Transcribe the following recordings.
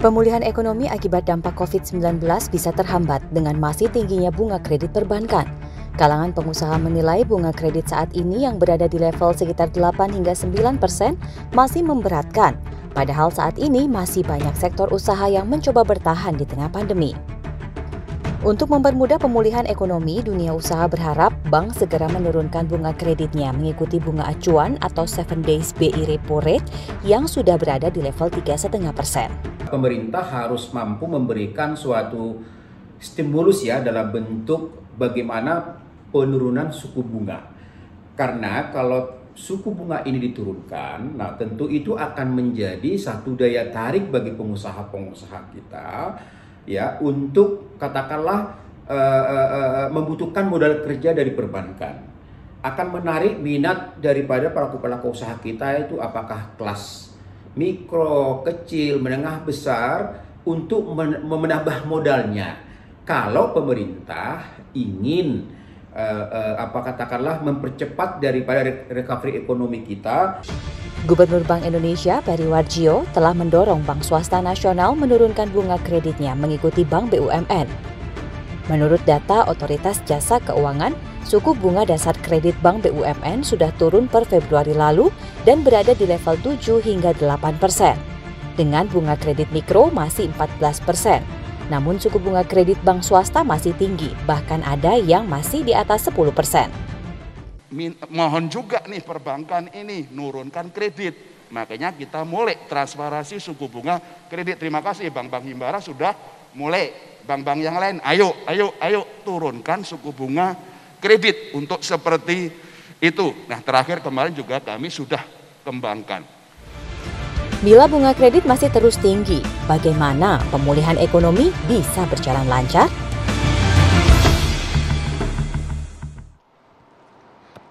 Pemulihan ekonomi akibat dampak COVID-19 bisa terhambat dengan masih tingginya bunga kredit perbankan. Kalangan pengusaha menilai bunga kredit saat ini yang berada di level sekitar 8 hingga 9% masih memberatkan. Padahal saat ini masih banyak sektor usaha yang mencoba bertahan di tengah pandemi. Untuk mempermudah pemulihan ekonomi, dunia usaha berharap bank segera menurunkan bunga kreditnya mengikuti bunga acuan atau 7 days BI repo rate yang sudah berada di level 3,5%. Pemerintah harus mampu memberikan suatu stimulus dalam bentuk bagaimana penurunan suku bunga. Karena kalau suku bunga ini diturunkan, tentu itu akan menjadi satu daya tarik bagi pengusaha-pengusaha kita untuk katakanlah membutuhkan modal kerja dari perbankan. Akan menarik minat daripada pelaku-pelaku usaha kita itu apakah kelas mikro, kecil, menengah, besar untuk menambah modalnya. Kalau pemerintah ingin mempercepat daripada recovery ekonomi kita. Gubernur Bank Indonesia Peri Warjio telah mendorong bank swasta nasional menurunkan bunga kreditnya mengikuti Bank BUMN. Menurut data Otoritas Jasa Keuangan, suku bunga dasar kredit Bank BUMN sudah turun per Februari lalu dan berada di level 7 hingga 8%. Dengan bunga kredit mikro masih 14%. Namun suku bunga kredit bank swasta masih tinggi, bahkan ada yang masih di atas 10%. Mohon juga nih perbankan ini nurunkan kredit. Makanya kita mulai transparansi suku bunga kredit. Terima kasih Bank-Bank Himbara sudah mulai. Bank-bank yang lain, ayo turunkan suku bunga kredit untuk seperti itu. Nah, terakhir kemarin juga kami sudah kembangkan. Bila bunga kredit masih terus tinggi, bagaimana pemulihan ekonomi bisa berjalan lancar?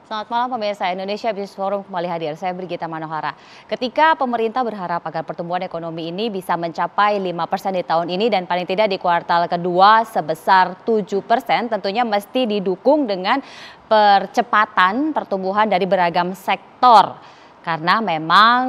Selamat malam pemirsa, Indonesia Business Forum kembali hadir. Saya Brigita Manohara. Ketika pemerintah berharap agar pertumbuhan ekonomi ini bisa mencapai 5% di tahun ini dan paling tidak di kuartal kedua sebesar 7%, tentunya mesti didukung dengan percepatan pertumbuhan dari beragam sektor. Karena memang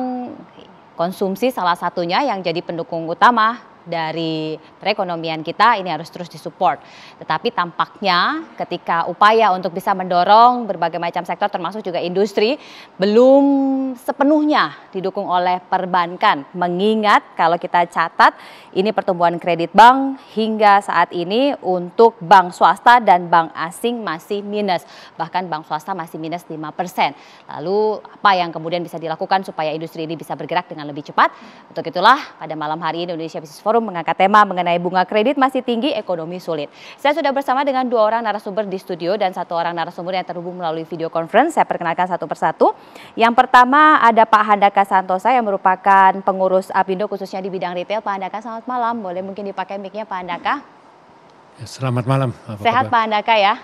konsumsi salah satunya yang jadi pendukung utama dari perekonomian kita ini harus terus disupport. Tetapi tampaknya ketika upaya untuk bisa mendorong berbagai macam sektor termasuk juga industri belum sepenuhnya didukung oleh perbankan. Mengingat kalau kita catat ini pertumbuhan kredit bank hingga saat ini untuk bank swasta dan bank asing masih minus. Bahkan bank swasta masih minus 5%. Lalu apa yang kemudian bisa dilakukan supaya industri ini bisa bergerak dengan lebih cepat? Untuk itulah pada malam hari ini Indonesia Business Forum mengangkat tema mengenai bunga kredit masih tinggi, ekonomi sulit. Saya sudah bersama dengan 2 orang narasumber di studio dan 1 orang narasumber yang terhubung melalui video conference. Saya perkenalkan satu persatu. Yang pertama ada Pak Handaka Santosa yang merupakan pengurus Apindo khususnya di bidang retail. Pak Handaka, selamat malam. Boleh mungkin dipakai mic-nya Pak Handaka? Ya, selamat malam. Sehat Pak Handaka ya?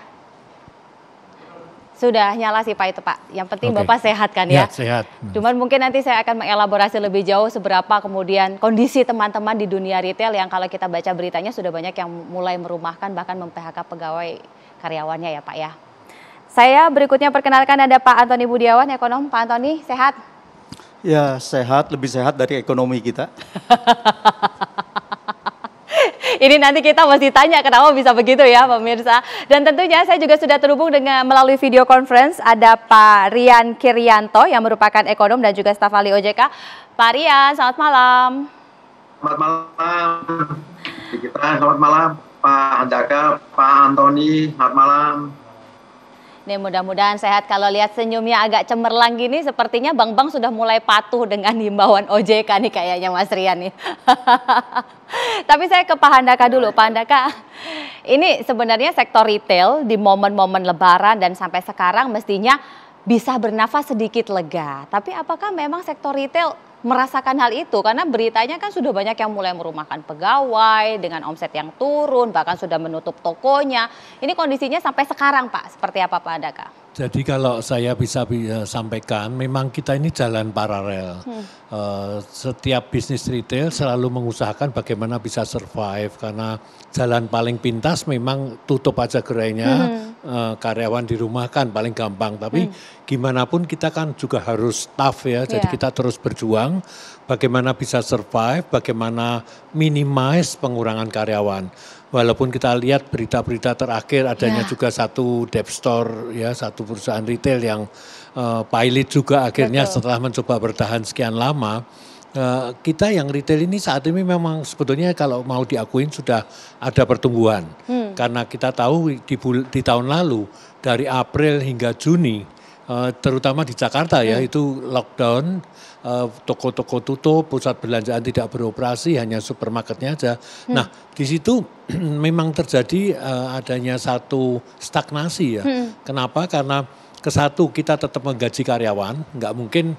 Sudah nyala sih Pak itu Pak. Yang penting Bapak sehat kan ya? Sehat. Cuman mungkin nanti saya akan mengelaborasi lebih jauh seberapa kemudian kondisi teman-teman di dunia retail yang kalau kita baca beritanya sudah banyak yang mulai merumahkan bahkan mem-PHK pegawai karyawannya ya Pak ya. Saya berikutnya perkenalkan ada Pak Antoni Budiawan, ekonom. Pak Antoni, sehat? Ya sehat, lebih sehat dari ekonomi kita. Ini nanti kita mesti tanya kenapa bisa begitu ya pemirsa. Dan tentunya saya juga sudah terhubung dengan melalui video conference ada Pak Rian Kiryanto yang merupakan ekonom dan juga staf ahli OJK. Pak Rian, selamat malam. Selamat malam. Selamat malam Pak Handaka, Pak Antoni, selamat malam. Nih mudah-mudahan sehat. Kalau lihat senyumnya agak cemerlang gini sepertinya bank-bank sudah mulai patuh dengan himbauan OJK nih kayaknya Mas Rian nih. Tapi saya ke Pak Handaka dulu. Pak Handaka, ini sebenarnya sektor retail di momen-momen lebaran dan sampai sekarang mestinya bisa bernafas sedikit lega. Tapi apakah memang sektor retail merasakan hal itu? Karena beritanya kan sudah banyak yang mulai merumahkan pegawai dengan omset yang turun, bahkan sudah menutup tokonya. Ini kondisinya sampai sekarang Pak, seperti apa Pak Handaka? Jadi kalau saya bisa sampaikan, memang kita ini jalan paralel. Setiap bisnis retail selalu mengusahakan bagaimana bisa survive, karena jalan paling pintas memang tutup aja gerainya, karyawan dirumahkan paling gampang. Tapi gimana pun kita kan juga harus tough ya, jadi kita terus berjuang bagaimana bisa survive, bagaimana minimize pengurangan karyawan. Walaupun kita lihat berita-berita terakhir adanya juga satu debt store ya, satu perusahaan retail yang pilot juga akhirnya setelah mencoba bertahan sekian lama. Kita yang retail ini saat ini memang sebetulnya kalau mau diakuin sudah ada pertumbuhan. Karena kita tahu di tahun lalu dari April hingga Juni terutama di Jakarta ya itu lockdown, toko-toko tutup, pusat perbelanjaan tidak beroperasi, hanya supermarketnya aja. Nah di situ memang terjadi adanya satu stagnasi ya. Kenapa? Karena kesatu kita tetap menggaji karyawan, nggak mungkin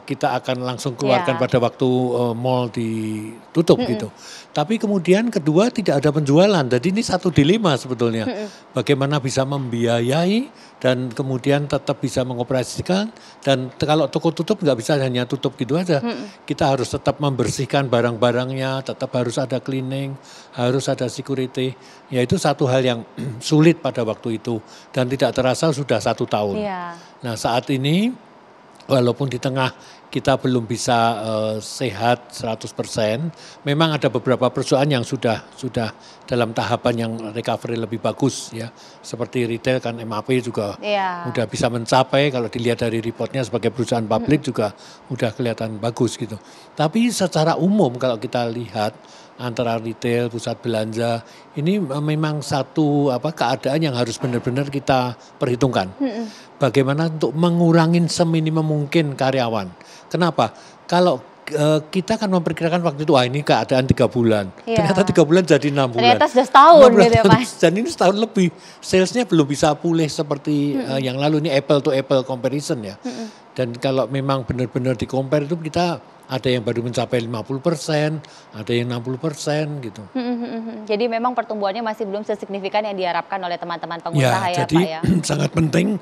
kita akan langsung keluarkan pada waktu mall ditutup gitu. Tapi kemudian kedua tidak ada penjualan, jadi ini satu dilema sebetulnya. Bagaimana bisa membiayai dan kemudian tetap bisa mengoperasikan, dan kalau toko tutup nggak bisa hanya tutup gitu aja. Kita harus tetap membersihkan barang-barangnya, tetap harus ada cleaning, harus ada security. Ya itu satu hal yang sulit pada waktu itu dan tidak terasa sudah 1 tahun. Nah saat ini walaupun di tengah kita belum bisa sehat 100%, memang ada beberapa perusahaan yang sudah dalam tahapan yang recovery lebih bagus ya. Seperti retail kan MAP juga udah bisa mencapai, kalau dilihat dari reportnya sebagai perusahaan publik juga udah kelihatan bagus gitu. Tapi secara umum kalau kita lihat antara retail, pusat belanja, ini memang satu keadaan yang harus benar-benar kita perhitungkan. Bagaimana untuk mengurangi seminimum mungkin karyawan. Kenapa? Kalau kita kan memperkirakan waktu itu, ini keadaan 3 bulan. Ternyata 3 bulan jadi 6 bulan. Ternyata sudah setahun gitu ya Pak. Dan ini setahun lebih. Salesnya belum bisa pulih seperti yang lalu, ini apple to apple comparison ya. Dan kalau memang benar-benar di compare itu kita ada yang baru mencapai 50%, ada yang 60% gitu. Jadi memang pertumbuhannya masih belum sesignifikan yang diharapkan oleh teman-teman pengusaha ya jadi, Pak ya. sangat penting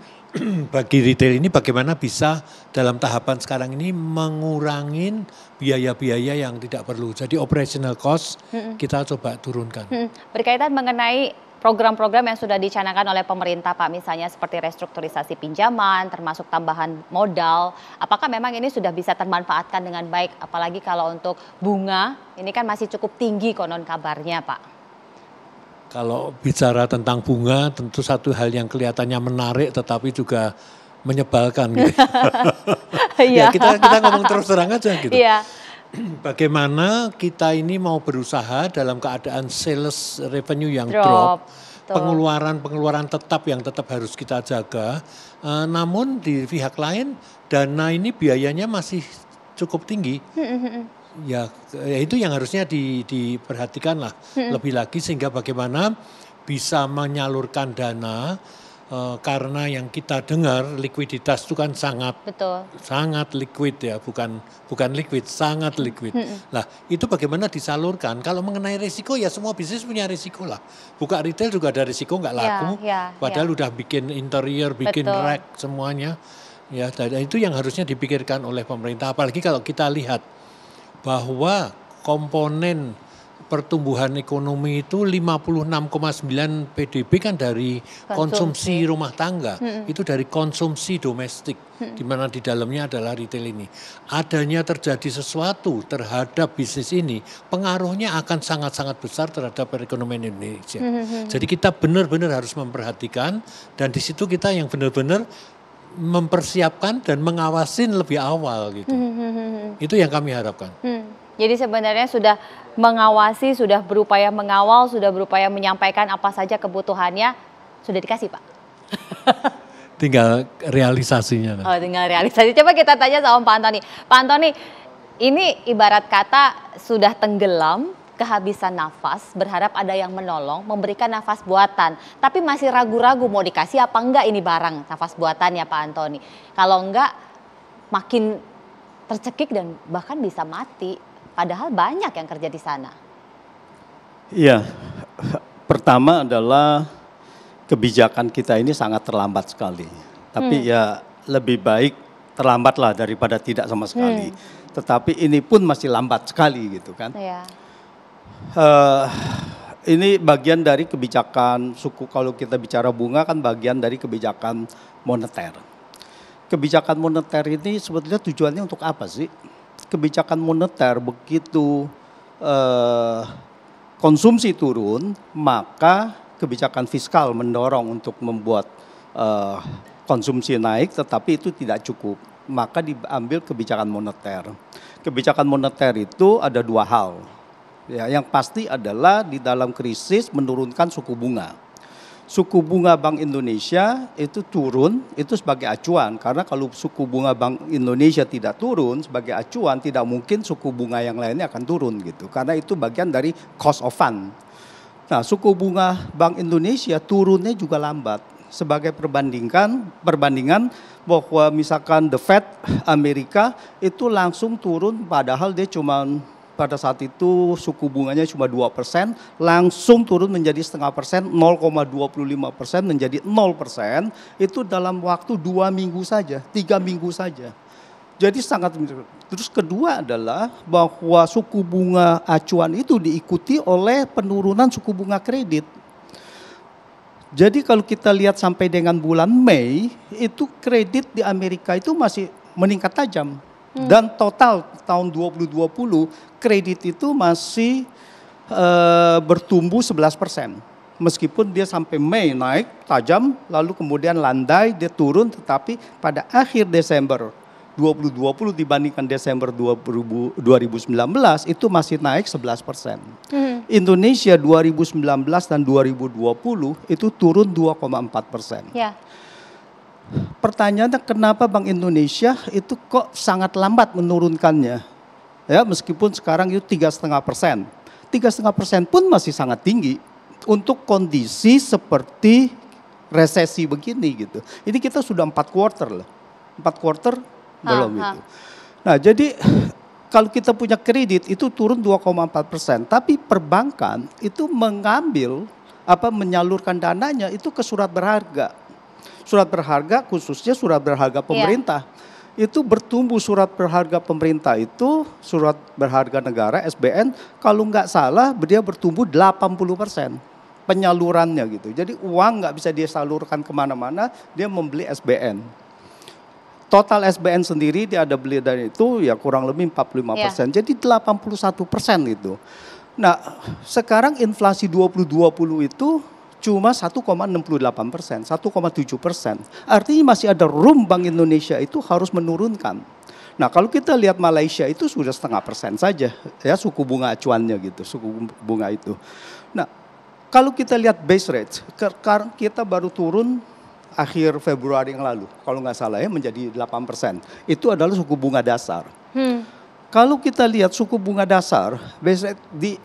bagi retail ini bagaimana bisa dalam tahapan sekarang ini mengurangin biaya-biaya yang tidak perlu. Jadi operational cost kita coba turunkan. Berkaitan mengenai program-program yang sudah dicanangkan oleh pemerintah Pak, misalnya seperti restrukturisasi pinjaman, termasuk tambahan modal, apakah memang ini sudah bisa termanfaatkan dengan baik? Apalagi kalau untuk bunga, ini kan masih cukup tinggi konon kabarnya Pak. Kalau bicara tentang bunga, tentu satu hal yang kelihatannya menarik tetapi juga menyebalkan gitu. Ya kita ngomong terus terang aja gitu. Bagaimana kita ini mau berusaha dalam keadaan sales revenue yang drop, pengeluaran tetap yang tetap harus kita jaga, namun di pihak lain dana ini biayanya masih cukup tinggi. Ya itu yang harusnya diperhatikan lah lebih lagi, sehingga bagaimana bisa menyalurkan dana. Karena yang kita dengar likuiditas itu kan sangat liquid ya, bukan liquid, sangat liquid. Lah itu bagaimana disalurkan? Kalau mengenai risiko ya semua bisnis punya risiko lah. Buka retail juga ada risiko nggak laku, padahal udah bikin interior, bikin rack semuanya. Ya, itu yang harusnya dipikirkan oleh pemerintah. Apalagi kalau kita lihat bahwa komponen pertumbuhan ekonomi itu 56,9 PDB kan dari konsumsi rumah tangga, itu dari konsumsi domestik, di mana di dalamnya adalah retail ini. Adanya terjadi sesuatu terhadap bisnis ini, pengaruhnya akan sangat-sangat besar terhadap perekonomian Indonesia. Jadi kita benar-benar harus memperhatikan, dan di situ kita yang benar-benar mempersiapkan dan mengawasin lebih awal gitu. Itu yang kami harapkan. Jadi sebenarnya sudah mengawasi, sudah berupaya mengawal, sudah berupaya menyampaikan apa saja kebutuhannya, sudah dikasih Pak? Tinggal realisasinya. Oh, tinggal realisasi. Coba kita tanya sama Pak Antoni. Pak Antoni, ini ibarat kata sudah tenggelam, kehabisan nafas, berharap ada yang menolong, memberikan nafas buatan. Tapi masih ragu-ragu mau dikasih apa enggak ini barang nafas buatannya Pak Antoni. Kalau enggak makin tercekik dan bahkan bisa mati. Padahal banyak yang kerja di sana. Iya, pertama adalah kebijakan kita ini sangat terlambat sekali. Tapi ya lebih baik terlambat lah daripada tidak sama sekali. Tetapi ini pun masih lambat sekali gitu kan. Iya. Ini bagian dari kebijakan suku, kalau kita bicara bunga kan bagian dari kebijakan moneter. Kebijakan moneter ini sebetulnya tujuannya untuk apa sih? Kebijakan moneter begitu konsumsi turun, maka kebijakan fiskal mendorong untuk membuat konsumsi naik, tetapi itu tidak cukup. Maka diambil kebijakan moneter. Kebijakan moneter itu ada dua hal. Ya, yang pasti adalah di dalam krisis menurunkan suku bunga. Suku bunga Bank Indonesia itu turun, itu sebagai acuan. Karena kalau suku bunga Bank Indonesia tidak turun sebagai acuan, tidak mungkin suku bunga yang lainnya akan turun gitu. Karena itu bagian dari cost of fund. Nah, suku bunga Bank Indonesia turunnya juga lambat. Sebagai perbandingan bahwa misalkan The Fed Amerika itu langsung turun, padahal dia cuma pada saat itu suku bunganya cuma 2%, langsung turun menjadi 0,5%, 0,25% menjadi 0%, itu dalam waktu 2 minggu saja, 3 minggu saja. Jadi sangat. Terus kedua adalah bahwa suku bunga acuan itu diikuti oleh penurunan suku bunga kredit. Jadi kalau kita lihat sampai dengan bulan Mei, itu kredit di Amerika itu masih meningkat tajam. Dan total tahun 2020 kredit itu masih bertumbuh 11%. Meskipun dia sampai Mei naik tajam, lalu kemudian landai, dia turun, tetapi pada akhir Desember 2020 dibandingkan Desember 2019 itu masih naik 11%. Indonesia 2019 dan 2020 itu turun 2,4%. Ya. Pertanyaannya kenapa Bank Indonesia itu kok sangat lambat menurunkannya? Ya, meskipun sekarang itu 3,5%. 3,5% pun masih sangat tinggi untuk kondisi seperti resesi begini gitu. Ini kita sudah 4 quarter lah. 4 quarter belum itu. Nah, jadi kalau kita punya kredit itu turun 2,4%, tapi perbankan itu menyalurkan dananya itu ke surat berharga. Surat berharga khususnya surat berharga pemerintah. Itu bertumbuh surat berharga pemerintah itu, surat berharga negara SBN, kalau nggak salah dia bertumbuh 80% penyalurannya gitu. Jadi uang nggak bisa dia salurkan kemana-mana, dia membeli SBN. Total SBN sendiri dia ada beli dari itu ya kurang lebih 45%. Jadi 81% itu. Nah, sekarang inflasi 2020 itu cuma 1,68%, 1,7%. Artinya masih ada room Bank Indonesia itu harus menurunkan. Nah, kalau kita lihat Malaysia itu sudah 0,5% saja ya suku bunga acuannya gitu, suku bunga itu. Nah, kalau kita lihat base rate, sekarang kita baru turun akhir Februari yang lalu, kalau nggak salah ya menjadi 8%. Itu adalah suku bunga dasar. Kalau kita lihat suku bunga dasar base rate di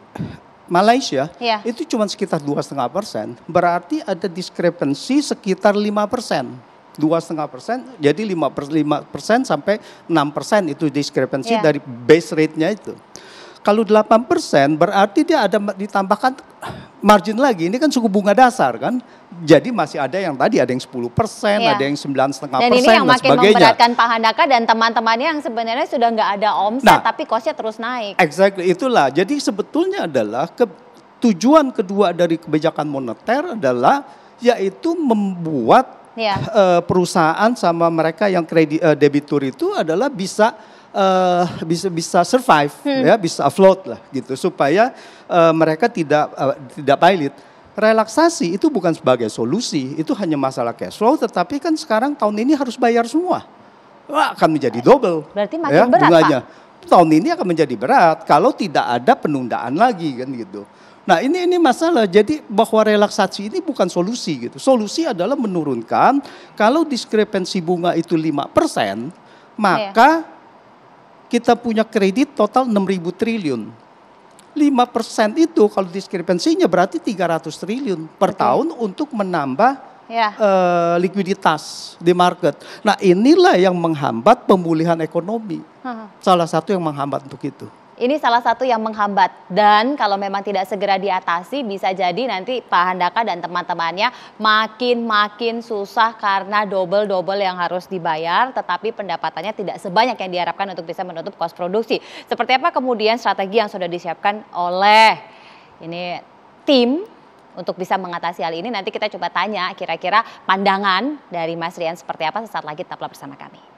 Malaysia itu cuma sekitar 2,5%, berarti ada diskrepensi sekitar 5%. 2,5%, jadi 5% sampai 6% itu diskrepensi dari base rate-nya itu. Kalau 8% berarti dia ada ditambahkan margin lagi. Ini kan suku bunga dasar kan. Jadi masih ada yang tadi ada yang 10%, ada yang 9,5% dan ini yang makin memberatkan Pak Handaka dan teman-temannya yang sebenarnya sudah nggak ada omset tapi cost-nya terus naik. Exactly, itulah. Jadi sebetulnya adalah tujuan kedua dari kebijakan moneter adalah yaitu membuat perusahaan sama mereka yang kredit debitur itu adalah bisa survive, ya, bisa afloat lah gitu supaya mereka tidak pailit. Relaksasi itu bukan sebagai solusi, itu hanya masalah cash flow, tetapi kan sekarang tahun ini harus bayar semua. Wah, akan menjadi double. Berarti makin berat, bunganya. Pak. Tahun ini akan menjadi berat kalau tidak ada penundaan lagi kan gitu. Nah, ini masalah. Jadi bahwa relaksasi ini bukan solusi gitu. Solusi adalah menurunkan kalau diskrepensi bunga itu 5%, maka kita punya kredit total 6.000 triliun. 5% itu kalau diskrepensinya berarti 300 triliun per tahun untuk menambah likuiditas di market. Nah, inilah yang menghambat pemulihan ekonomi. Salah satu yang menghambat untuk itu. ini salah satu yang menghambat, dan kalau memang tidak segera diatasi bisa jadi nanti Pak Handaka dan teman-temannya makin susah karena double yang harus dibayar, tetapi pendapatannya tidak sebanyak yang diharapkan untuk bisa menutup kos produksi. Seperti apa kemudian strategi yang sudah disiapkan oleh ini tim untuk bisa mengatasi hal ini? Nanti kita coba tanya kira-kira pandangan dari Mas Rian seperti apa. Sesaat lagi tetaplah bersama kami.